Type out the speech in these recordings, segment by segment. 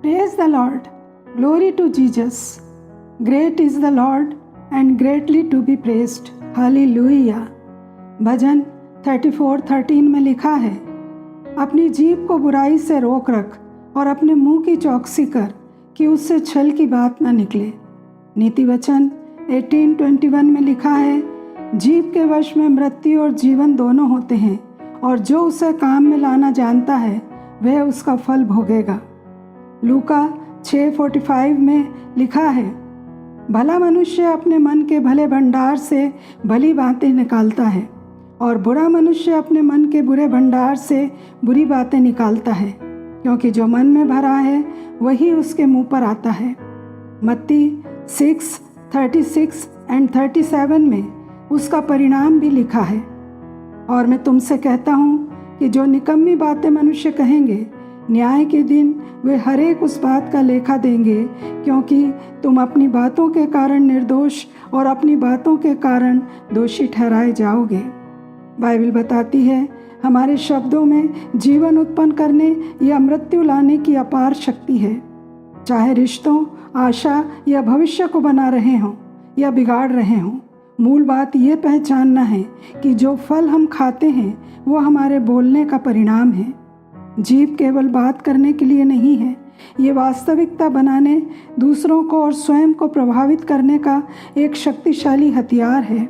Praise the Lord. Glory to Jesus. Great is the Lord and greatly to be praised. Hallelujah. भजन 34:13 में लिखा है, अपनी जीभ को बुराई से रोक रख और अपने मुंह की चौकसी कर कि उससे छल की बात न निकले। नीति वचन 18:21 में लिखा है, जीभ के वश में मृत्यु और जीवन दोनों होते हैं और जो उसे काम में लाना जानता है वह उसका फल भोगेगा। लूका 6:45 में लिखा है, भला मनुष्य अपने मन के भले भंडार से भली बातें निकालता है और बुरा मनुष्य अपने मन के बुरे भंडार से बुरी बातें निकालता है, क्योंकि जो मन में भरा है वही उसके मुंह पर आता है। मत्ती 6:36 और 37 में उसका परिणाम भी लिखा है। और मैं तुमसे कहता हूँ कि जो निकम्मी बातें मनुष्य कहेंगे, न्याय के दिन वे हर एक उस बात का लेखा देंगे, क्योंकि तुम अपनी बातों के कारण निर्दोष और अपनी बातों के कारण दोषी ठहराए जाओगे। बाइबल बताती है, हमारे शब्दों में जीवन उत्पन्न करने या मृत्यु लाने की अपार शक्ति है। चाहे रिश्तों, आशा या भविष्य को बना रहे हों या बिगाड़ रहे हों, मूल बात ये पहचानना है कि जो फल हम खाते हैं वो हमारे बोलने का परिणाम है। जीभ केवल बात करने के लिए नहीं है, ये वास्तविकता बनाने, दूसरों को और स्वयं को प्रभावित करने का एक शक्तिशाली हथियार है।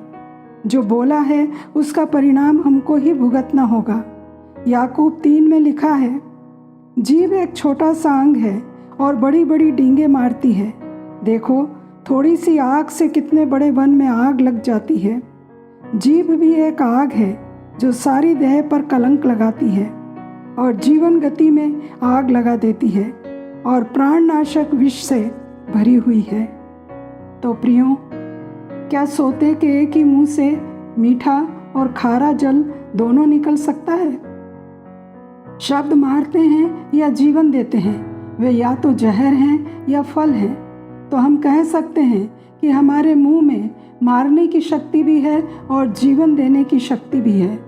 जो बोला है उसका परिणाम हमको ही भुगतना होगा। याकूब 3 में लिखा है, जीभ एक छोटा सा अंग है और बड़ी बड़ी डींगे मारती है। देखो, थोड़ी सी आग से कितने बड़े वन में आग लग जाती है। जीभ भी एक आग है जो सारी देह पर कलंक लगाती है और जीवन गति में आग लगा देती है और प्राणनाशक विष से भरी हुई है। तो प्रियो, क्या सोते के एक ही मुंह से मीठा और खारा जल दोनों निकल सकता है? शब्द मारते हैं या जीवन देते हैं, वे या तो जहर हैं या फल हैं। तो हम कह सकते हैं कि हमारे मुंह में मारने की शक्ति भी है और जीवन देने की शक्ति भी है।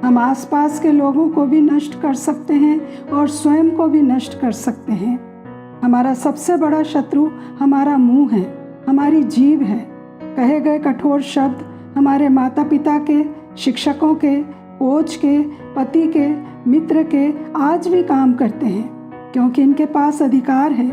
हम आसपास के लोगों को भी नष्ट कर सकते हैं और स्वयं को भी नष्ट कर सकते हैं। हमारा सबसे बड़ा शत्रु हमारा मुंह है, हमारी जीभ है। कहे गए कठोर शब्द हमारे माता पिता के, शिक्षकों के, कोच के, पति के, मित्र के आज भी काम करते हैं, क्योंकि इनके पास अधिकार है।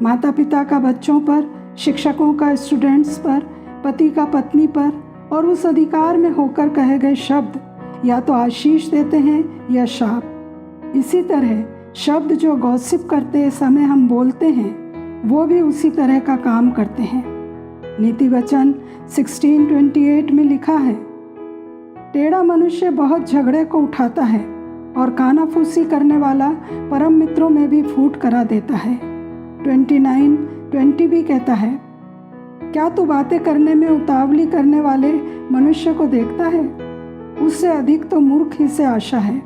माता पिता का बच्चों पर, शिक्षकों का स्टूडेंट्स पर, पति का पत्नी पर, और उस अधिकार में होकर कहे गए शब्द या तो आशीष देते हैं या शाप। इसी तरह शब्द जो गॉसिप करते समय हम बोलते हैं, वो भी उसी तरह का काम करते हैं। नीति वचन 16:28 में लिखा है, टेढ़ा मनुष्य बहुत झगड़े को उठाता है और कानाफूसी करने वाला परम मित्रों में भी फूट करा देता है। 29:20 भी कहता है, क्या तू बातें करने में उतावली करने वाले मनुष्य को देखता है? उससे अधिक तो मूर्ख ही से आशा है।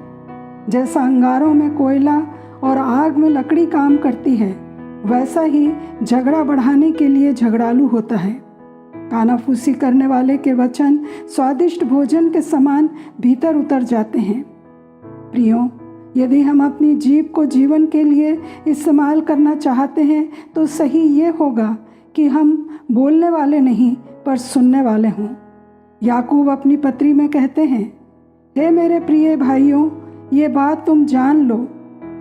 जैसा अंगारों में कोयला और आग में लकड़ी काम करती है, वैसा ही झगड़ा बढ़ाने के लिए झगड़ालू होता है। कानाफूसी करने वाले के वचन स्वादिष्ट भोजन के समान भीतर उतर जाते हैं। प्रियो, यदि हम अपनी जीभ को जीवन के लिए इस्तेमाल करना चाहते हैं तो सही ये होगा कि हम बोलने वाले नहीं पर सुनने वाले हों। याकूब अपनी पत्री में कहते हैं, हे मेरे प्रिय भाइयों, ये बात तुम जान लो,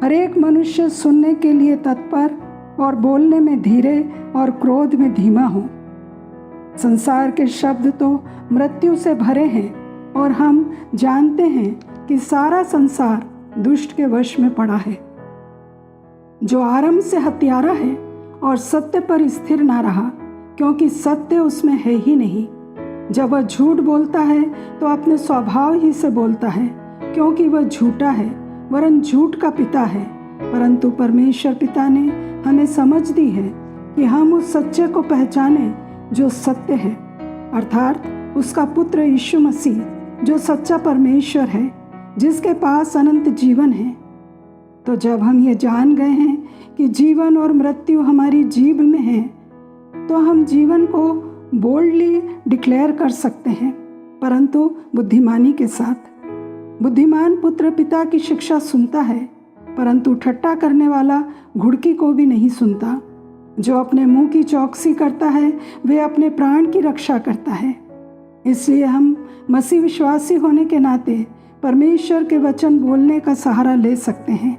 हर एक मनुष्य सुनने के लिए तत्पर और बोलने में धीरे और क्रोध में धीमा हो। संसार के शब्द तो मृत्यु से भरे हैं और हम जानते हैं कि सारा संसार दुष्ट के वश में पड़ा है, जो आरंभ से हत्यारा है और सत्य पर स्थिर ना रहा, क्योंकि सत्य उसमें है ही नहीं। जब वह झूठ बोलता है तो अपने स्वभाव ही से बोलता है, क्योंकि वह झूठा है, वरन झूठ का पिता है। परंतु परमेश्वर पिता ने हमें समझ दी है कि हम उस सच्चे को पहचाने जो सत्य है, अर्थात उसका पुत्र यीशु मसीह, जो सच्चा परमेश्वर है, जिसके पास अनंत जीवन है। तो जब हम ये जान गए हैं कि जीवन और मृत्यु हमारी जीभ में है, तो हम जीवन को बोल्डली डिक्लेयर कर सकते हैं, परंतु बुद्धिमानी के साथ। बुद्धिमान पुत्र पिता की शिक्षा सुनता है परंतु ठट्ठा करने वाला घुड़की को भी नहीं सुनता। जो अपने मुंह की चौकसी करता है वे अपने प्राण की रक्षा करता है। इसलिए हम मसीह विश्वासी होने के नाते परमेश्वर के वचन बोलने का सहारा ले सकते हैं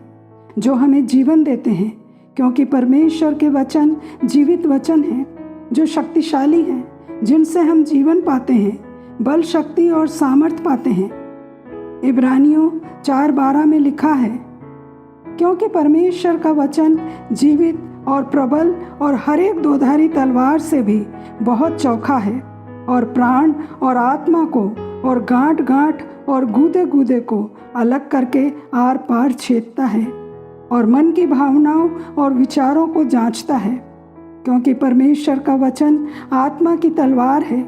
जो हमें जीवन देते हैं, क्योंकि परमेश्वर के वचन जीवित वचन हैं जो शक्तिशाली हैं, जिनसे हम जीवन पाते हैं, बल, शक्ति और सामर्थ पाते हैं। इब्रानियों 4:12 में लिखा है, क्योंकि परमेश्वर का वचन जीवित और प्रबल और हर एक दोधारी तलवार से भी बहुत चौखा है और प्राण और आत्मा को और गांठ गांठ और गूदे गूदे को अलग करके आर पार छेदता है और मन की भावनाओं और विचारों को जांचता है। क्योंकि परमेश्वर का वचन आत्मा की तलवार है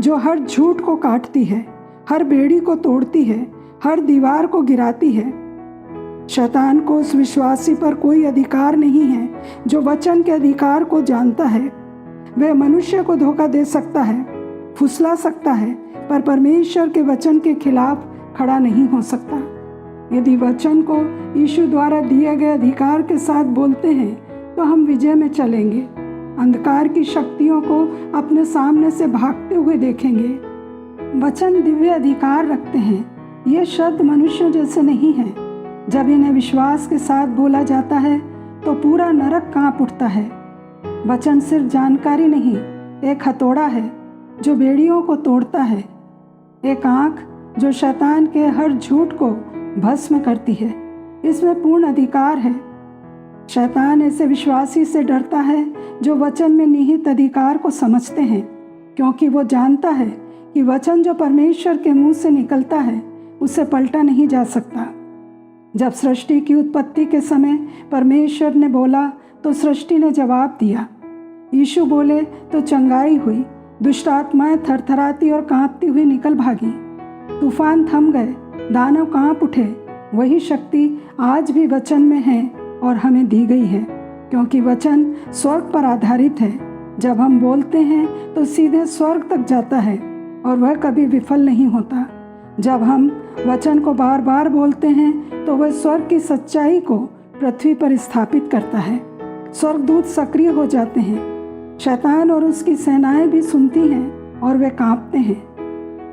जो हर झूठ को काटती है, हर बेड़ी को तोड़ती है, हर दीवार को गिराती है। शैतान को उस विश्वासी पर कोई अधिकार नहीं है जो वचन के अधिकार को जानता है। वह मनुष्य को धोखा दे सकता है, फुसला सकता है, पर परमेश्वर के वचन के खिलाफ खड़ा नहीं हो सकता। यदि वचन को यीशु द्वारा दिए गए अधिकार के साथ बोलते हैं तो हम विजय में चलेंगे, अंधकार की शक्तियों को अपने सामने से भागते हुए देखेंगे। वचन दिव्य अधिकार रखते हैं। ये शब्द मनुष्यों जैसे नहीं हैं। जब इन्हें विश्वास के साथ बोला जाता है तो पूरा नरक कांप उठता है। वचन सिर्फ जानकारी नहीं, एक हथौड़ा है जो बेड़ियों को तोड़ता है, एक आँख जो शैतान के हर झूठ को भस्म करती है। इसमें पूर्ण अधिकार है। शैतान ऐसे विश्वासी से डरता है जो वचन में निहित अधिकार को समझते हैं, क्योंकि वो जानता है कि वचन जो परमेश्वर के मुंह से निकलता है उसे पलटा नहीं जा सकता। जब सृष्टि की उत्पत्ति के समय परमेश्वर ने बोला तो सृष्टि ने जवाब दिया। यीशु बोले तो चंगाई हुई। दुष्ट आत्माएं थरथराती और कांपती हुई निकल भागी। तूफान थम गए, दानव कांप उठे। वही शक्ति आज भी वचन में है और हमें दी गई है, क्योंकि वचन स्वर्ग पर आधारित है। जब हम बोलते हैं तो सीधे स्वर्ग तक जाता है और वह कभी विफल नहीं होता। जब हम वचन को बार बार बोलते हैं तो वह स्वर्ग की सच्चाई को पृथ्वी पर स्थापित करता है। स्वर्गदूत सक्रिय हो जाते हैं। शैतान और उसकी सेनाएं भी सुनती हैं और वे कांपते हैं।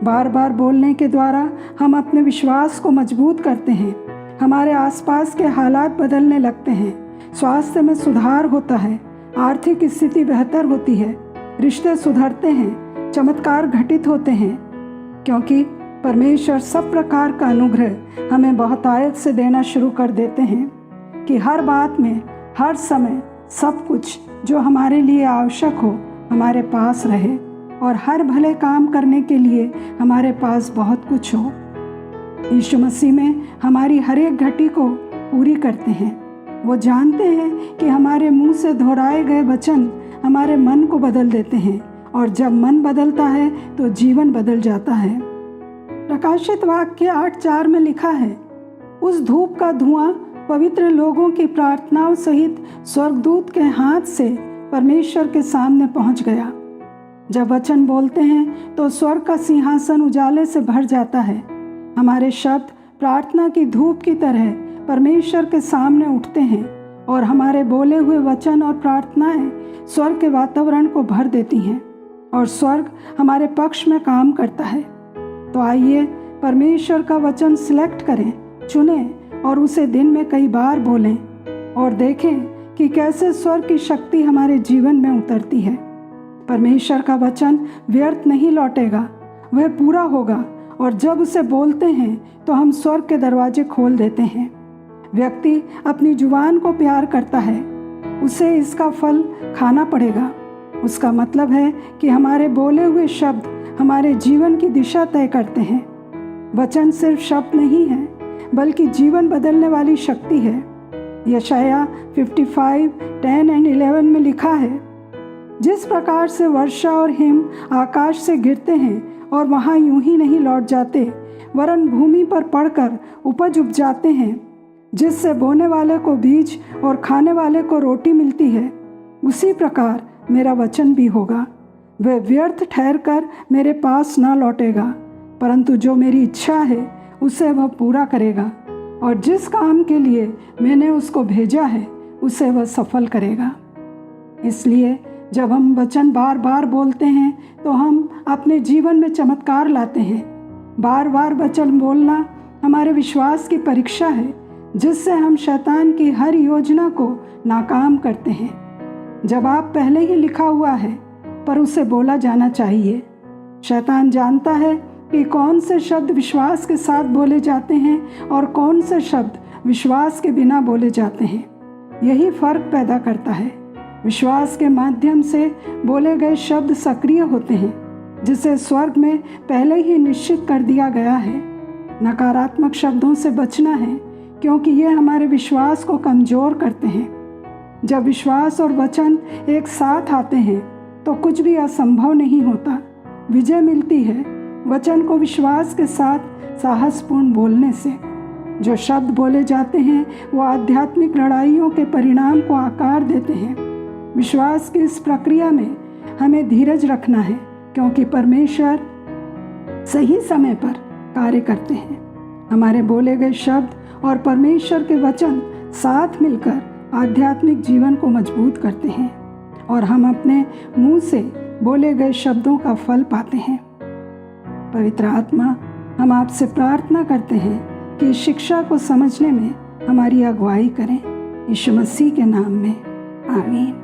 बार बार बोलने के द्वारा हम अपने विश्वास को मजबूत करते हैं। हमारे आसपास के हालात बदलने लगते हैं। स्वास्थ्य में सुधार होता है, आर्थिक स्थिति बेहतर होती है, रिश्ते सुधरते हैं, चमत्कार घटित होते हैं, क्योंकि परमेश्वर सब प्रकार का अनुग्रह हमें बहुतायत से देना शुरू कर देते हैं कि हर बात में, हर समय सब कुछ जो हमारे लिए आवश्यक हो हमारे पास रहे और हर भले काम करने के लिए हमारे पास बहुत कुछ हो। यीशु मसीह में हमारी हर एक घटी को पूरी करते हैं। वो जानते हैं कि हमारे मुंह से दोहराए गए वचन हमारे मन को बदल देते हैं और जब मन बदलता है तो जीवन बदल जाता है। प्रकाशित वाक्य 8:4 में लिखा है, उस धूप का धुआं पवित्र लोगों की प्रार्थनाओं सहित स्वर्गदूत के हाथ से परमेश्वर के सामने पहुंच गया। जब वचन बोलते हैं तो स्वर्ग का सिंहासन उजाले से भर जाता है। हमारे शब्द प्रार्थना की धूप की तरह परमेश्वर के सामने उठते हैं और हमारे बोले हुए वचन और प्रार्थनाएं स्वर्ग के वातावरण को भर देती हैं और स्वर्ग हमारे पक्ष में काम करता है। तो आइए परमेश्वर का वचन सिलेक्ट करें, चुनें और उसे दिन में कई बार बोलें और देखें कि कैसे स्वर्ग की शक्ति हमारे जीवन में उतरती है। परमेश्वर का वचन व्यर्थ नहीं लौटेगा, वह पूरा होगा और जब उसे बोलते हैं तो हम स्वर्ग के दरवाजे खोल देते हैं। व्यक्ति अपनी जुबान को प्यार करता है, उसे इसका फल खाना पड़ेगा। उसका मतलब है कि हमारे बोले हुए शब्द हमारे जीवन की दिशा तय करते हैं। वचन सिर्फ शब्द नहीं है बल्कि जीवन बदलने वाली शक्ति है। यशाया 55:10-11 में लिखा है, जिस प्रकार से वर्षा और हिम आकाश से गिरते हैं और वहाँ यूं ही नहीं लौट जाते, वरन भूमि पर पड़कर उपज उपजाते हैं, जिससे बोने वाले को बीज और खाने वाले को रोटी मिलती है, उसी प्रकार मेरा वचन भी होगा। वह व्यर्थ ठहरकर मेरे पास ना लौटेगा, परंतु जो मेरी इच्छा है उसे वह पूरा करेगा और जिस काम के लिए मैंने उसको भेजा है उसे वह सफल करेगा। इसलिए जब हम वचन बार बार बोलते हैं तो हम अपने जीवन में चमत्कार लाते हैं। बार बार वचन बोलना हमारे विश्वास की परीक्षा है, जिससे हम शैतान की हर योजना को नाकाम करते हैं। जब आप पहले ही लिखा हुआ है पर उसे बोला जाना चाहिए। शैतान जानता है कि कौन से शब्द विश्वास के साथ बोले जाते हैं और कौन से शब्द विश्वास के बिना बोले जाते हैं। यही फर्क पैदा करता है। विश्वास के माध्यम से बोले गए शब्द सक्रिय होते हैं, जिसे स्वर्ग में पहले ही निश्चित कर दिया गया है। नकारात्मक शब्दों से बचना है, क्योंकि ये हमारे विश्वास को कमज़ोर करते हैं। जब विश्वास और वचन एक साथ आते हैं तो कुछ भी असंभव नहीं होता। विजय मिलती है वचन को विश्वास के साथ साहसपूर्ण बोलने से। जो शब्द बोले जाते हैं वो आध्यात्मिक लड़ाइयों के परिणाम को आकार देते हैं। विश्वास की इस प्रक्रिया में हमें धीरज रखना है, क्योंकि परमेश्वर सही समय पर कार्य करते हैं। हमारे बोले गए शब्द और परमेश्वर के वचन साथ मिलकर आध्यात्मिक जीवन को मजबूत करते हैं और हम अपने मुंह से बोले गए शब्दों का फल पाते हैं। पवित्र आत्मा, हम आपसे प्रार्थना करते हैं कि इस शिक्षा को समझने में हमारी अगुवाई करें। यीशु मसीह के नाम में आमीन।